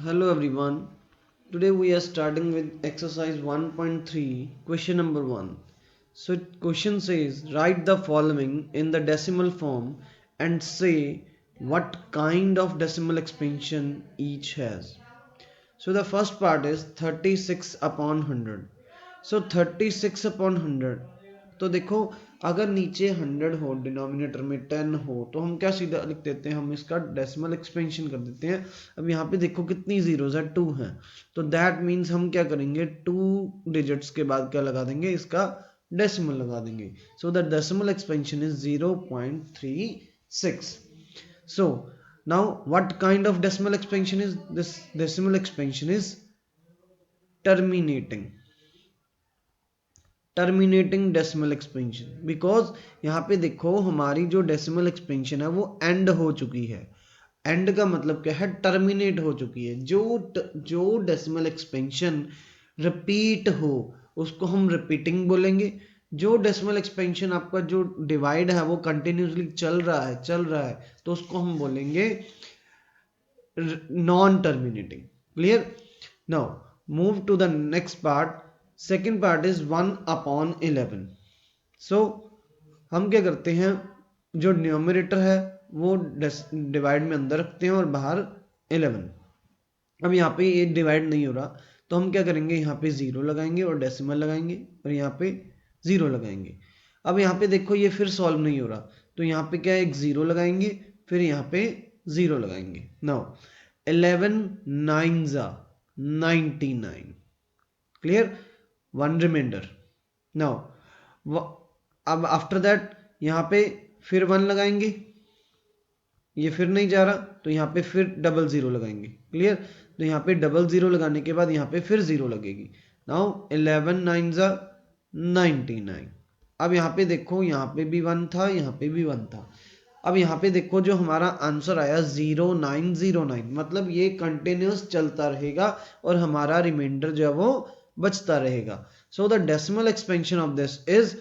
Hello everyone. Today we are starting with exercise 1.3, question number 1. So question says write the following in the decimal form and say what kind of decimal expansion each has. So the first part is 36 upon 100. So 36 upon 100. तो देखो अगर नीचे 100 हो denominator में 10 हो तो हम क्या सीधा लिख देते हैं, हम इसका डेसिमल एक्सपेंशन कर देते हैं। अब यहाँ पे देखो कितनी जीरोस है, 2 है। तो दैट मीन्स हम क्या करेंगे, 2 डिजिट्स के बाद क्या लगा देंगे, इसका डेसिमल लगा देंगे। सो the decimal expansion is 0.36। So now what kind of decimal expansion is this? Decimal expansion is terminating decimal expansion, because यहाँ पे देखो हमारी जो डेसिमल एक्सपेंशन है वो एंड हो चुकी है। एंड का मतलब क्या है, टर्मिनेट हो चुकी है। जो डेसिमल एक्सपेंशन रिपीट हो उसको हम रिपीटिंग बोलेंगे। जो डेसिमल एक्सपेंशन आपका जो डिवाइड है वो कंटिन्यूसली चल रहा है तो उसको हम बोलेंगे non terminating. Clear? Now move to the next part. Second part is 1/11। So हम क्या करते हैं, जो न्यूमरेटर है वो डिवाइड में अंदर रखते हैं और बाहर 11। अब यहाँ पे ये डिवाइड नहीं हो रहा तो हम क्या करेंगे, यहाँ पे जीरो लगाएंगे और डेसिमल लगाएंगे और यहाँ पे जीरो लगाएंगे। अब यहाँ पे देखो ये फिर सॉल्व नहीं हो रहा तो यहाँ पे क्या है, एक जीरो लगाएंगे फिर यहाँ पे जीरो लगाएंगे। नाउ 11 9 जा 99। क्लियर? One reminder. नाउ अब आफ्टर दैट यहाँ पे फिर वन लगाएंगे, ये फिर नहीं जा रहा तो यहाँ पे फिर डबल जीरो लगाएंगे। क्लियर? तो यहाँ पे डबल जीरो लगाने के बाद यहाँ पे फिर जीरो लगेगी। नाउ 11 9 जा 99। अब यहाँ पे देखो, यहाँ पे भी वन था, यहाँ पे भी वन था। अब यहाँ पे देखो जो हमारा आंसर आया 0909, मतलब ये कंटिन्यूस चलता रहेगा और हमारा रिमाइंडर जो है वो बचता रहेगा। सो the decimal expansion of this is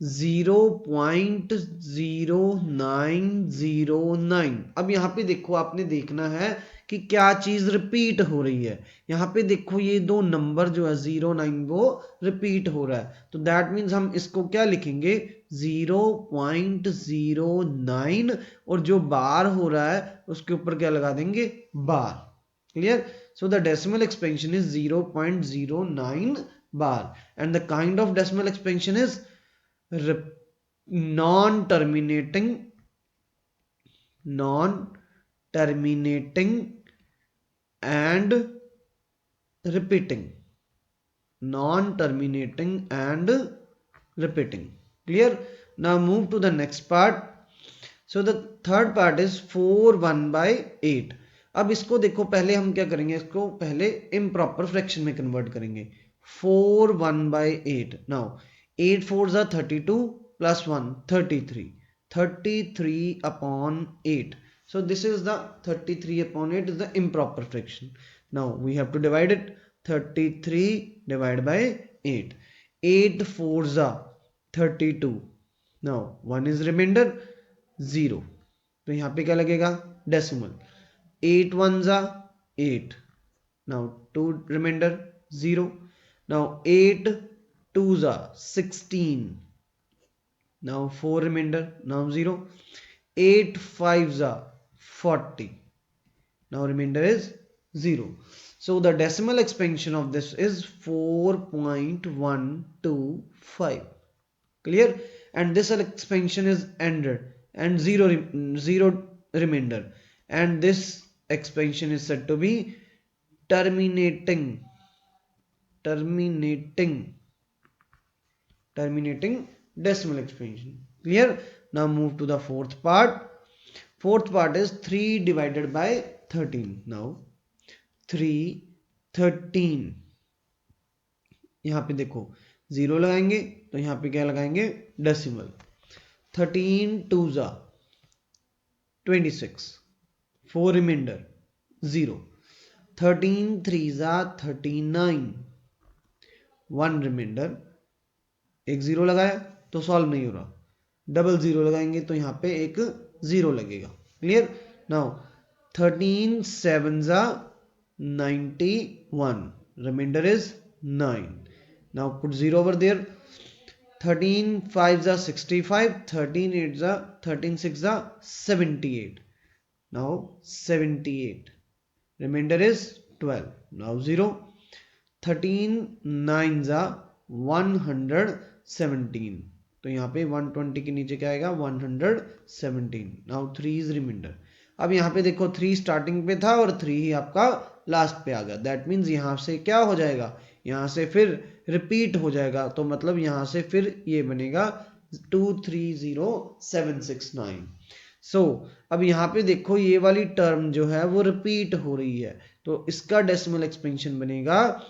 0.0909। अब यहाँ पे देखो, आपने देखना है कि क्या चीज रिपीट हो रही है। यहाँ पे देखो ये दो नंबर जो है 09 वो रिपीट हो रहा है तो दैट मीन्स हम इसको क्या लिखेंगे, 0.09 और जो बार हो रहा है उसके ऊपर क्या लगा देंगे, bar. Clear? So the decimal expansion is 0.09 bar and the kind of decimal expansion is non-terminating and repeating. Non-terminating and repeating. Clear? Now move to the next part. So the third part is 4/1/8। अब इसको देखो, पहले हम क्या करेंगे, इसको पहले improper fraction में कन्वर्ट करेंगे। 4/1/8। Now 8 4s are 32 plus 1 33। 33 upon 8। So this is the 33 upon 8 is the improper fraction. Now we have to divide it। 33 divided by 8। 8 4s are 32। Now 1 is remainder 0 तो यहाँ पे क्या लगेगा, decimal. 8 1s are 8। Now 2 remainder 0। Now 8 2s are 16। Now 4 remainder, now 0। 8 5s are 40। Now remainder is 0। So the decimal expansion of this is 4.125। Clear? And this expansion is ended and zero remainder, and this expansion is said to be terminating decimal expansion. Clear? Now move to the fourth part. Fourth part is 3 divided by 13। Now 3 13, यहाँ पे देखो zero लगाएंगे तो यहाँ पे क्या लगाएंगे, decimal. 13 2s are 26। 4 remainder 0। 13 3s are 39। 1 remainder, एक जीरो लगाया तो सॉल्व नहीं हो रहा, डबल जीरो लगाएंगे तो यहाँ पे एक जीरो लगेगा। Clear? Now 13 7s are 91. Remainder is 9. Now put 0 over there. 13 5s are 65, 13 8s are 13 6s are 78. Now 78. Remainder is 12. Now 0. 13 9s are 117. तो यहाँ पे 120 के नीचे क्या आएगा 117. Now 3 is reminder. अब यहाँ पे देखो 3 स्टार्टिंग पे था और 3 ही आपका लास्ट पे आ गया. दैट मीन्स यहाँ से क्या हो जाएगा, यहाँ से फिर रिपीट हो जाएगा. तो मतलब यहाँ से फिर ये बनेगा 230769. सो अब यहाँ पे देखो ये वाली टर्म जो है वो रिपीट हो रही है, तो इसका डेसिमल एक्सपेंशन बनेगा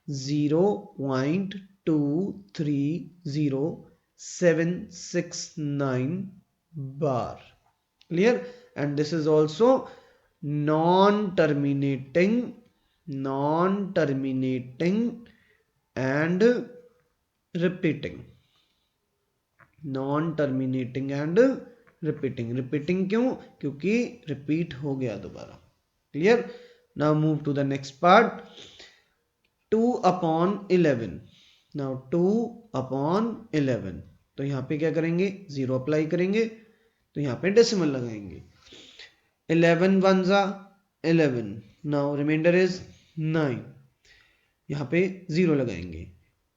0.230769 बार. Clear? And this is also non-terminating and repeating. Non-terminating and repeating क्यों? क्योंकि repeat हो गया दोबारा. Clear? Now move to the next part. 2/11. Now 2/11. तो यहाँ पे क्या करेंगे, 0 अप्लाई करेंगे, तो यहाँ पे डेसिमल लगाएंगे. 11 1s are 11. Now remainder is 9. यहाँ पे 0 लगाएंगे.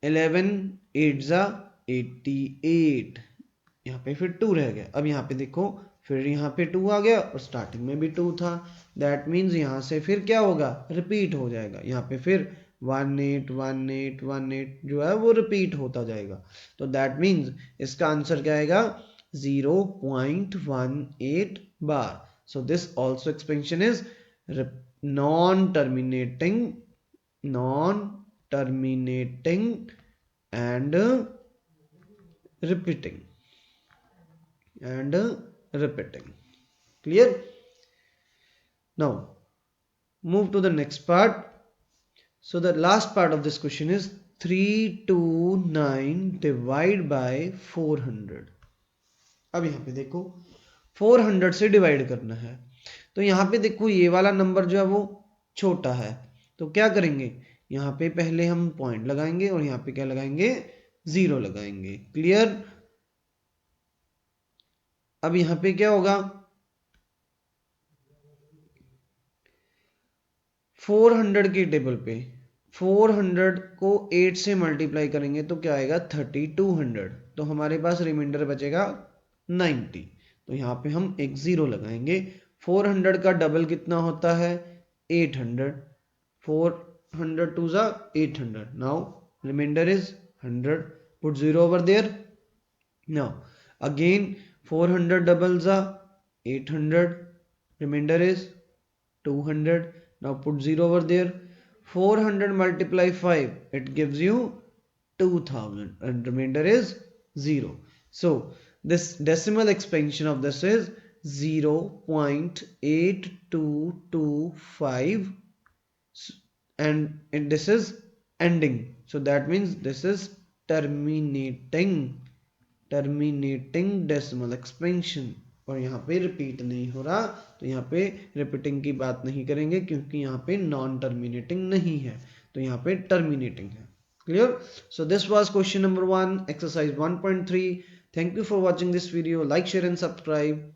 11 8s are 88. यहाँ पे फिर 2 रह गया. अब यहाँ पे देखो फिर यहाँ पे 2 आ गया और स्टार्टिंग में भी 2 था. दैट मीन्स यहाँ से फिर क्या होगा, रिपीट हो जाएगा. यहाँ पे फिर 181818 जो है वो रिपीट होता जाएगा. तो दैट मीन्स इसका आंसर क्या आएगा 0.18 बार. So this also expansion is non-terminating and repeating. Clear? Now move to the next part. So the last part of this question is 329 divide by 400. अब यहाँ पे देखो 400 से डिवाइड करना है, तो यहाँ पे देखो ये वाला नंबर जो है वो छोटा है, तो क्या करेंगे, यहाँ पे पहले हम पॉइंट लगाएंगे और यहाँ पे क्या लगाएंगे 0 लगाएंगे. क्लियर? अब यहाँ पे क्या होगा 400 के टेबल पे 400 को 8 से मल्टीप्लाई करेंगे तो क्या आएगा 3200. तो हमारे पास रिमाइंडर बचेगा 90. तो यहाँ पे हम एक 0 लगाएंगे. 400 का डबल कितना होता है 800. 400 2s are 800. Now remainder is 100. Put 0 over there. Now again 400 doubles are 800. Remainder is 200. Now put 0 over there. 400 multiply 5, it gives you 2000 and remainder is 0. So this decimal expansion of this is 0.8225 and this is ending. So that means this is terminating decimal expansion. और यहाँ पे repeat नहीं हो रहा, तो यहाँ पे repeating की बात नहीं करेंगे क्योंकि यहाँ पे नॉन टर्मिनेटिंग नहीं है, तो यहाँ पे टर्मिनेटिंग है. Clear? So this was question number 1 exercise 1.3. Thank you for watching this video. Like share and subscribe.